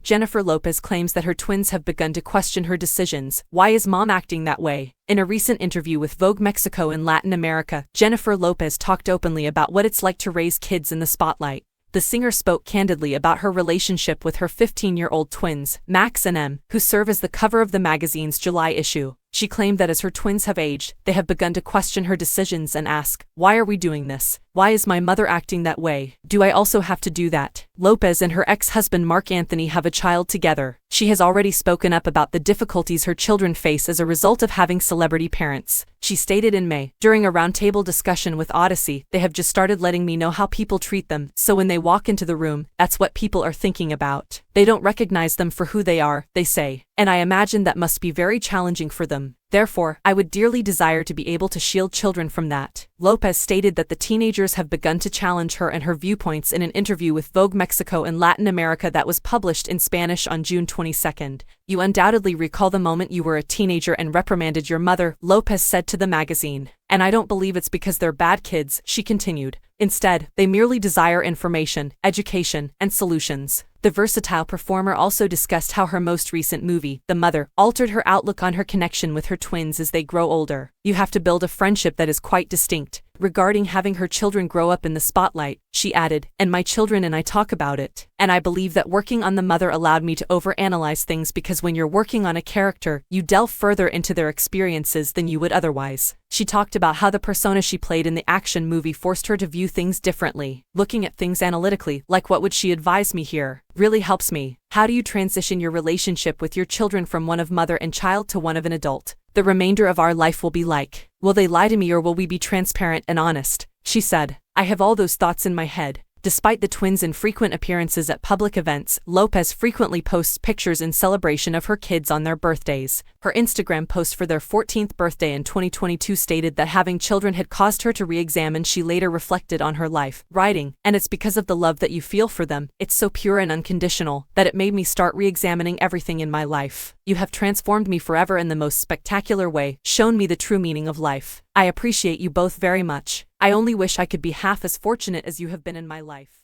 Jennifer Lopez claims that her twins have begun to question her decisions. Why is mom acting that way? In a recent interview with Vogue Mexico and Latin America, Jennifer Lopez talked openly about what it's like to raise kids in the spotlight. The singer spoke candidly about her relationship with her 15-year-old twins, Max and Em, who serve as the cover of the magazine's July issue. She claimed that as her twins have aged, they have begun to question her decisions and ask, "Why are we doing this? Why is my mother acting that way? Do I also have to do that?" Lopez and her ex-husband Mark Anthony have a child together. She has already spoken up about the difficulties her children face as a result of having celebrity parents. She stated in May, during a roundtable discussion with Odyssey, "They have just started letting me know how people treat them, so when they walk into the room, that's what people are thinking about. They don't recognize them for who they are, they say. And I imagine that must be very challenging for them. Therefore, I would dearly desire to be able to shield children from that." Lopez stated that the teenagers have begun to challenge her and her viewpoints in an interview with Vogue Mexico and Latin America that was published in Spanish on June 22. "You undoubtedly recall the moment you were a teenager and reprimanded your mother," Lopez said to the magazine. "And I don't believe it's because they're bad kids," she continued. "Instead, they merely desire information, education, and solutions." The versatile performer also discussed how her most recent movie, The Mother, altered her outlook on her connection with her twins as they grow older. "You have to build a friendship that is quite distinct." Regarding having her children grow up in the spotlight, she added, "And my children and I talk about it. And I believe that working on The Mother allowed me to overanalyze things because when you're working on a character, you delve further into their experiences than you would otherwise." She talked about how the persona she played in the action movie forced her to view things differently. "Looking at things analytically, like what would she advise me here, really helps me. How do you transition your relationship with your children from one of mother and child to one of an adult? The remainder of our life will be like, will they lie to me or will we be transparent and honest?" She said, "I have all those thoughts in my head." Despite the twins' infrequent appearances at public events, Lopez frequently posts pictures in celebration of her kids on their birthdays. Her Instagram post for their 14th birthday in 2022 stated that having children had caused her to re-examine. She later reflected on her life, writing, "And it's because of the love that you feel for them, it's so pure and unconditional, that it made me start re-examining everything in my life. You have transformed me forever in the most spectacular way, shown me the true meaning of life. I appreciate you both very much. I only wish I could be half as fortunate as you have been in my life."